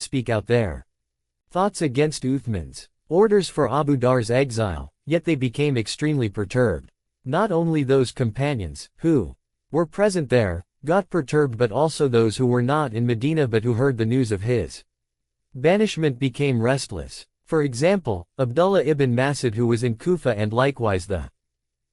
speak out their thoughts against Uthman's orders for Abu Dar's exile, yet they became extremely perturbed. Not only those companions, who were present there, got perturbed, but also those who were not in Medina but who heard the news of his banishment became restless. For example, Abdullah ibn Mas'ud, who was in Kufa, and likewise the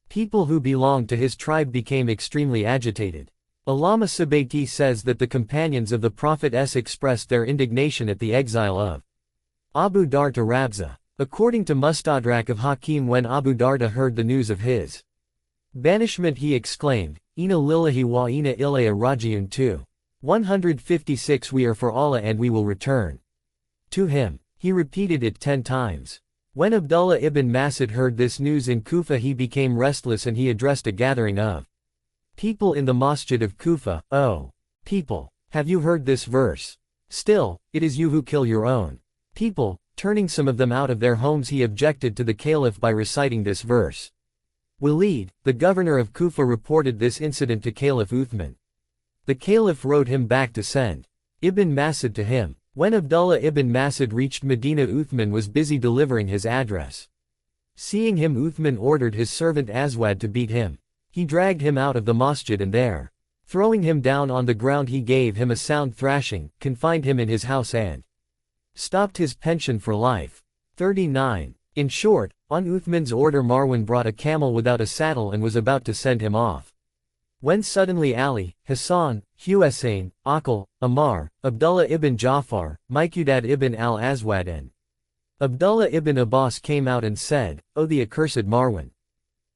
people who belonged to his tribe, became extremely agitated. Allama Subayti says that the companions of the Prophet expressed their indignation at the exile of Abu Dar to Rabza. According to Mustadrak of Hakim, when Abu Darda heard the news of his banishment, he exclaimed, Inna lillahi wa inna ilayhi rajiun 2. 156 We are for Allah and we will return to Him. He repeated it 10 times. When Abdullah ibn Mas'ud heard this news in Kufa, he became restless and he addressed a gathering of people in the masjid of Kufa. O people, have you heard this verse? Still, it is you who kill your own people. Turning some of them out of their homes, he objected to the caliph by reciting this verse. Walid, the governor of Kufa, reported this incident to Caliph Uthman. The caliph wrote him back to send Ibn Mas'ud to him. When Abdullah ibn Mas'ud reached Medina, Uthman was busy delivering his address. Seeing him, Uthman ordered his servant Aswad to beat him. He dragged him out of the masjid and there, throwing him down on the ground, he gave him a sound thrashing, confined him in his house and stopped his pension for life. 39. In short, on Uthman's order, Marwan brought a camel without a saddle and was about to send him off, when suddenly Ali, Hassan, Husayn, Aqil, Ammar, Abdullah ibn Ja'far, Miqdad ibn al-Aswad and Abdullah ibn Abbas came out and said, O the accursed Marwan!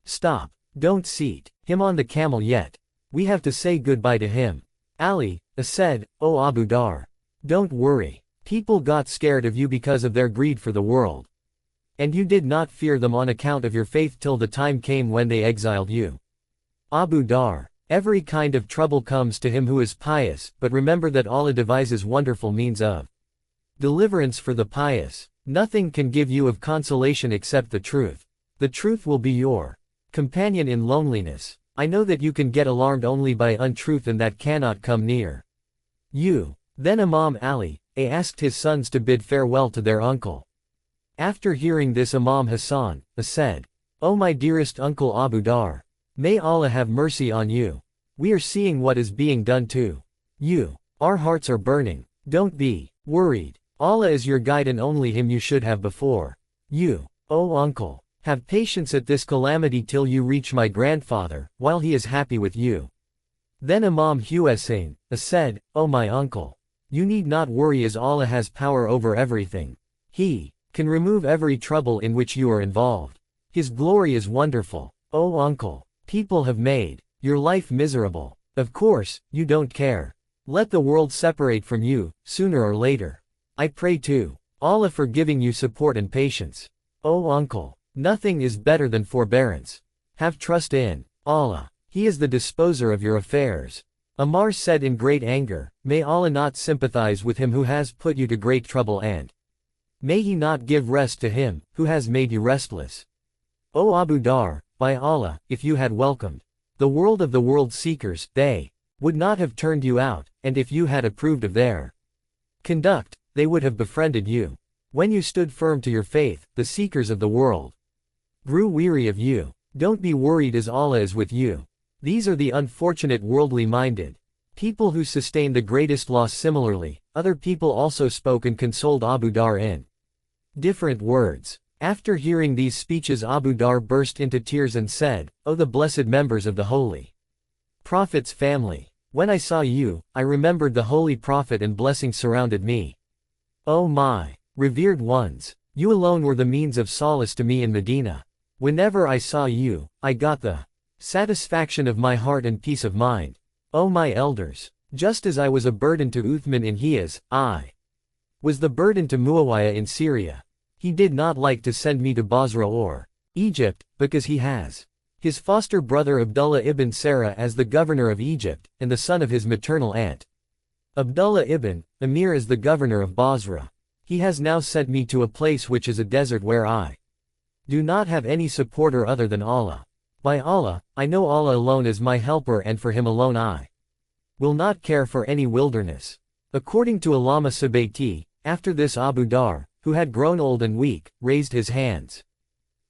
Stop! Don't seat him on the camel yet. We have to say goodbye to him. Ali said, O Abu Dar! Don't worry. People got scared of you because of their greed for the world. And you did not fear them on account of your faith till the time came when they exiled you. Abu Dar! Every kind of trouble comes to him who is pious, but remember that Allah devises wonderful means of deliverance for the pious. Nothing can give you of consolation except the truth. The truth will be your companion in loneliness. I know that you can get alarmed only by untruth, and that cannot come near you. Then Imam Ali asked his sons to bid farewell to their uncle. After hearing this, Imam Hassan said, O my dearest uncle Abu Dar! May Allah have mercy on you. We are seeing what is being done to you. Our hearts are burning. Don't be worried. Allah is your guide and only Him you should have before you. O uncle! Have patience at this calamity till you reach my grandfather, while he is happy with you. Then Imam Husayn said, O my uncle! You need not worry, as Allah has power over everything. He can remove every trouble in which you are involved. His glory is wonderful. O uncle! People have made your life miserable. Of course, you don't care. Let the world separate from you, sooner or later. I pray to Allah for giving you support and patience. O uncle! Nothing is better than forbearance. Have trust in Allah. He is the disposer of your affairs. Ammar said in great anger, May Allah not sympathize with him who has put you to great trouble, and may He not give rest to him who has made you restless. O Abu Dar! By Allah, if you had welcomed the world of the world seekers, they would not have turned you out, and if you had approved of their conduct, they would have befriended you. When you stood firm to your faith, the seekers of the world grew weary of you. Don't be worried, as Allah is with you. These are the unfortunate worldly-minded people who sustain the greatest loss. Similarly, other people also spoke and consoled Abu Dar in different words. After hearing these speeches, Abu Dar burst into tears and said, O the blessed members of the Holy Prophet's family! When I saw you, I remembered the Holy Prophet and blessings surrounded me. O my revered ones! You alone were the means of solace to me in Medina. Whenever I saw you, I got the satisfaction of my heart and peace of mind. O my elders! Just as I was a burden to Uthman in Hijaz, I was the burden to Muawiyah in Syria. He did not like to send me to Basra or Egypt, because he has his foster brother Abdullah ibn Sarah as the governor of Egypt, and the son of his maternal aunt Abdullah ibn Amir as the governor of Basra. He has now sent me to a place which is a desert, where I do not have any supporter other than Allah. By Allah, I know Allah alone is my helper, and for Him alone I will not care for any wilderness. According to Allama Subayti, After this Abu Dhar, who had grown old and weak, raised his hands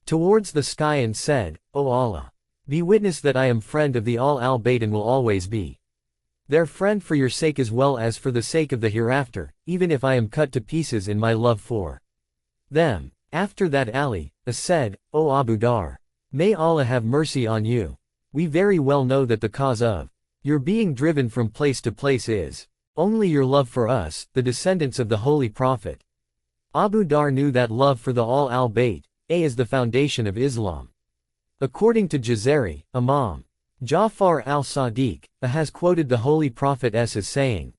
towards the sky and said, O Allah! Be witness that I am friend of the Al-Bayt and will always be their friend for your sake as well as for the sake of the hereafter, even if I am cut to pieces in my love for them. After that Ali said, O Abu Dhar! May Allah have mercy on you. We very well know that the cause of your being driven from place to place is only your love for us, the descendants of the Holy Prophet. Abu Dhar knew that love for the Al-Bayt is the foundation of Islam. According to Jazari, Imam Ja'far al-Sadiq has quoted the Holy Prophet as saying,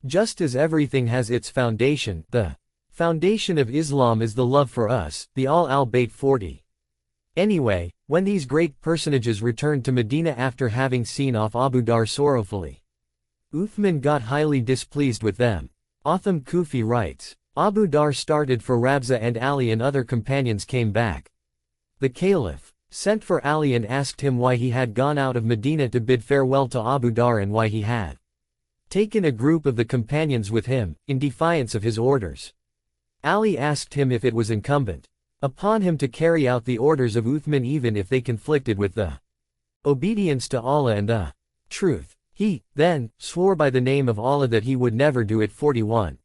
just as everything has its foundation, the foundation of Islam is the love for us, the Al-Bayt 40. Anyway, when these great personages returned to Medina after having seen off Abu Dhar sorrowfully, Uthman got highly displeased with them. Otham Kufi writes, Abu Dhar started for Rabza and Ali and other companions came back. The Caliph sent for Ali and asked him why he had gone out of Medina to bid farewell to Abu Dhar and why he had taken a group of the companions with him, in defiance of his orders. Ali asked him if it was incumbent upon him to carry out the orders of Uthman even if they conflicted with the obedience to Allah and the truth. He, then, swore by the name of Allah that he would never do it. 41.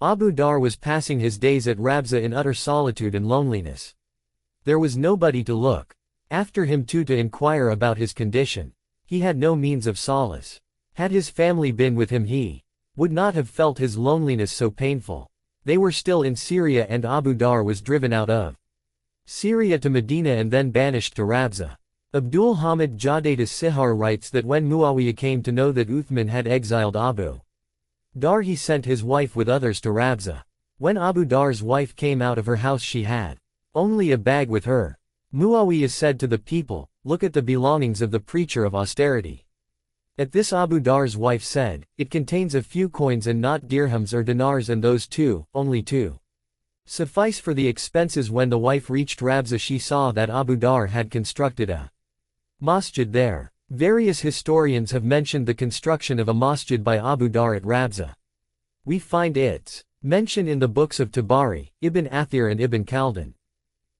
Abu Dhar was passing his days at Rabza in utter solitude and loneliness. There was nobody to look after him to inquire about his condition. He had no means of solace. Had his family been with him he would not have felt his loneliness so painful. They were still in Syria and Abu Dhar was driven out of Syria to Medina and then banished to Rabza. Abdul Hamid Jadid as-Sihar writes that when Muawiyah came to know that Uthman had exiled Abu Dhar he sent his wife with others to Rabza. When Abu Dhar's wife came out of her house she had only a bag with her. Muawiyah said to the people, look at the belongings of the preacher of austerity. At this Abu Dhar's wife said, it contains a few coins and not dirhams or dinars and those too, only two suffice for the expenses. When the wife reached Rabza she saw that Abu Dhar had constructed a masjid there. Various historians have mentioned the construction of a masjid by Abu Dhar at Rabza. We find its mention in the books of Tabari, Ibn Athir and Ibn Khaldun.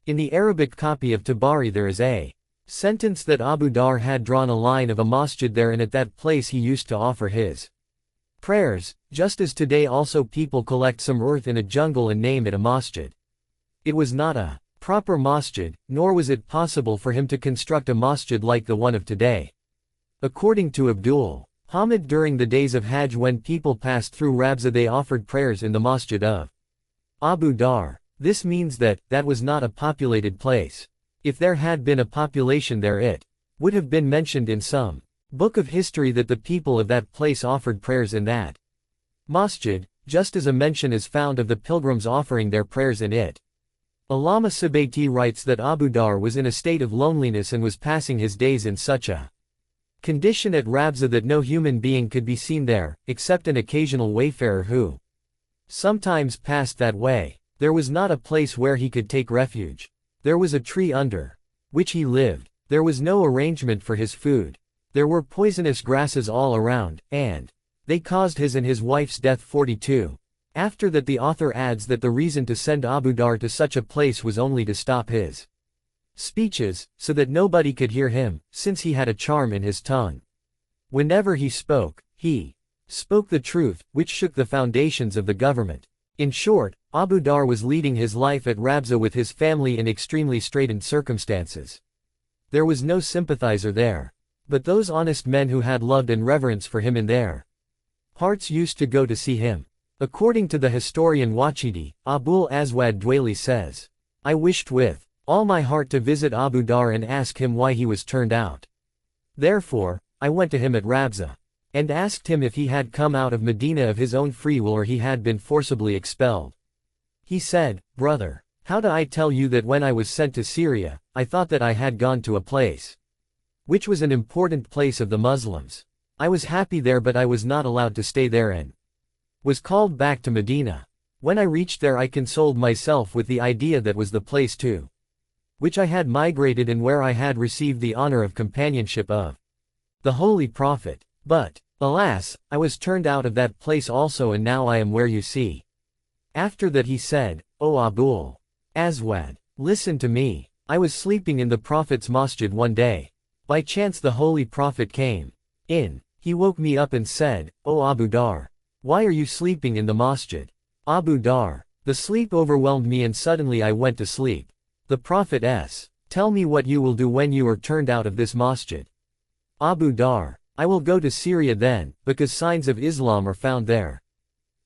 In the Arabic copy of Tabari there is a sentence that Abu Dhar had drawn a line of a masjid there and at that place he used to offer his prayers, just as today also people collect some earth in a jungle and name it a masjid. It was not a proper masjid, nor was it possible for him to construct a masjid like the one of today. According to Abdul Hamid, during the days of Hajj when people passed through Rabza they offered prayers in the masjid of Abu Dhar. This means that was not a populated place. If there had been a population there it would have been mentioned in some book of history that the people of that place offered prayers in that masjid, just as a mention is found of the pilgrims offering their prayers in it. Allama Subayti writes that Abu Dhar was in a state of loneliness and was passing his days in such a condition at Rabza that no human being could be seen there, except an occasional wayfarer who sometimes passed that way. There was not a place where he could take refuge. There was a tree under which he lived. There was no arrangement for his food. There were poisonous grasses all around, and they caused his and his wife's death. 42. After that the author adds that the reason to send Abu Dhar to such a place was only to stop his speeches, so that nobody could hear him, since he had a charm in his tongue. Whenever he spoke the truth, which shook the foundations of the government. In short, Abu Dhar was leading his life at Rabza with his family in extremely straitened circumstances. There was no sympathizer there. But those honest men who had loved and reverence for him in their hearts used to go to see him. According to the historian Wachidi, Abul Aswad Dwayli says, I wished with all my heart to visit Abu Dhar and ask him why he was turned out. Therefore, I went to him at Rabza and asked him if he had come out of Medina of his own free will or he had been forcibly expelled. He said, Brother, how do I tell you that when I was sent to Syria, I thought that I had gone to a place which was an important place of the Muslims. I was happy there but I was not allowed to stay there and was called back to Medina. When I reached there I consoled myself with the idea that was the place to which I had migrated and where I had received the honor of companionship of the Holy Prophet. But, alas, I was turned out of that place also and now I am where you see After that he said, O Abul Aswad, listen to me. I was sleeping in the Prophet's masjid one day. By chance the Holy Prophet came in. He woke me up and said, O Abu Dar, why are you sleeping in the masjid? Abu Dar, the sleep overwhelmed me and suddenly I went to sleep. The Prophet s. Tell me what you will do when you are turned out of this masjid. Abu Dar, I will go to Syria then, because signs of Islam are found there.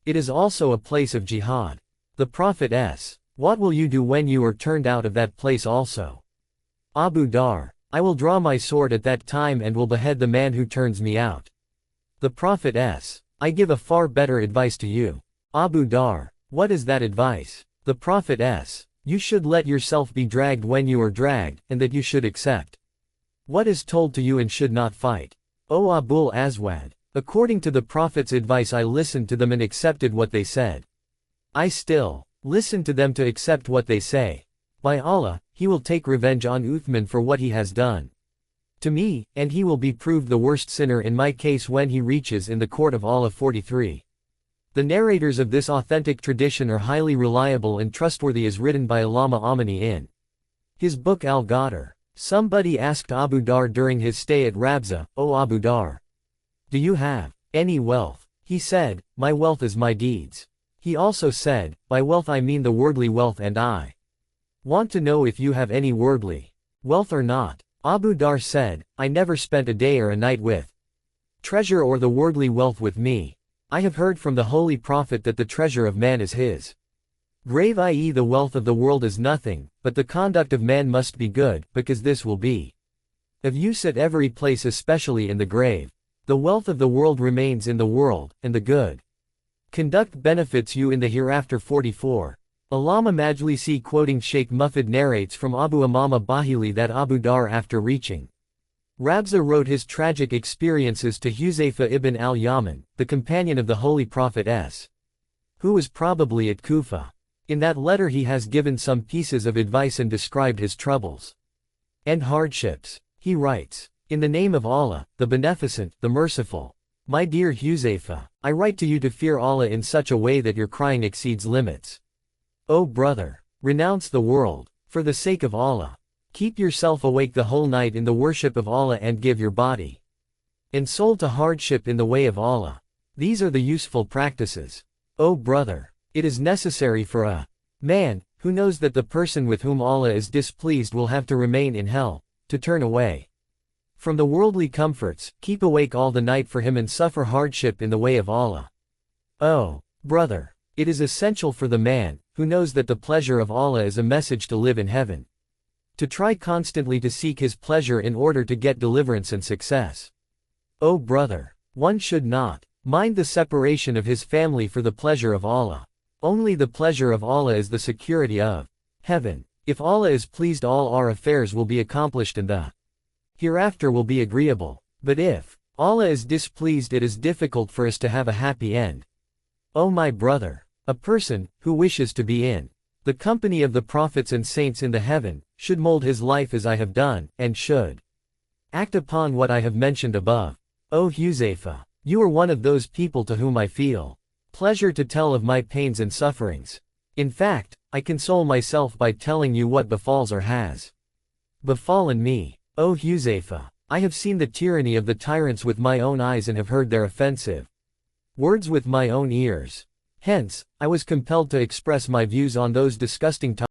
It is also a place of jihad. The Prophet s. What will you do when you are turned out of that place also? Abu Dar, I will draw my sword at that time and will behead the man who turns me out. The Prophet s. I give a far better advice to you. Abu Dar, what is that advice? The Prophet s. You should let yourself be dragged when you are dragged, and that you should accept what is told to you and should not fight. O Abul Aswad, according to the Prophet's advice I listened to them and accepted what they said. I still listen to them to accept what they say. By Allah, he will take revenge on Uthman for what he has done to me, and he will be proved the worst sinner in my case when he reaches in the court of Allah. 43. The narrators of this authentic tradition are highly reliable and trustworthy as written by Allama Amini in his book Al-Ghadar. Somebody asked Abu Dar during his stay at Rabza, O Abu Dar, do you have any wealth? He said, my wealth is my deeds. He also said, by wealth I mean the worldly wealth, and I want to know if you have any worldly wealth or not. Abu Dar said, I never spent a day or a night with treasure or the worldly wealth with me. I have heard from the Holy Prophet that the treasure of man is his grave, i.e. the wealth of the world is nothing, but the conduct of man must be good, because this will be of use at every place, especially in the grave. The wealth of the world remains in the world, and the good conduct benefits you in the hereafter. 44. Allama Majlisi quoting Sheikh Mufid narrates from Abu Umama Bahili that Abu Dar after reaching Rabza wrote his tragic experiences to Huzaifa ibn al-Yaman, the companion of the Holy Prophet s. who was probably at Kufa. In that letter he has given some pieces of advice and described his troubles and hardships. He writes, in the name of Allah, the Beneficent, the Merciful. My dear Huzaifa, I write to you to fear Allah in such a way that your crying exceeds limits. O brother, renounce the world, for the sake of Allah. Keep yourself awake the whole night in the worship of Allah and give your body and soul to hardship in the way of Allah. These are the useful practices. O brother, it is necessary for a man, who knows that the person with whom Allah is displeased will have to remain in hell, to turn away from the worldly comforts, keep awake all the night for him and suffer hardship in the way of Allah. O brother, it is essential for the man, who knows that the pleasure of Allah is a message to live in heaven, to try constantly to seek his pleasure in order to get deliverance and success. O brother, one should not mind the separation of his family for the pleasure of Allah. Only the pleasure of Allah is the security of heaven. If Allah is pleased, all our affairs will be accomplished and the hereafter will be agreeable. But if Allah is displeased, it is difficult for us to have a happy end. O my brother, a person who wishes to be in the company of the prophets and saints in the heaven, should mold his life as I have done, and should act upon what I have mentioned above. O Huzaifa, you are one of those people to whom I feel pleasure to tell of my pains and sufferings. In fact, I console myself by telling you what befalls or has befallen me. O Huzaifa, I have seen the tyranny of the tyrants with my own eyes and have heard their offensive words with my own ears. Hence, I was compelled to express my views on those disgusting tyrants.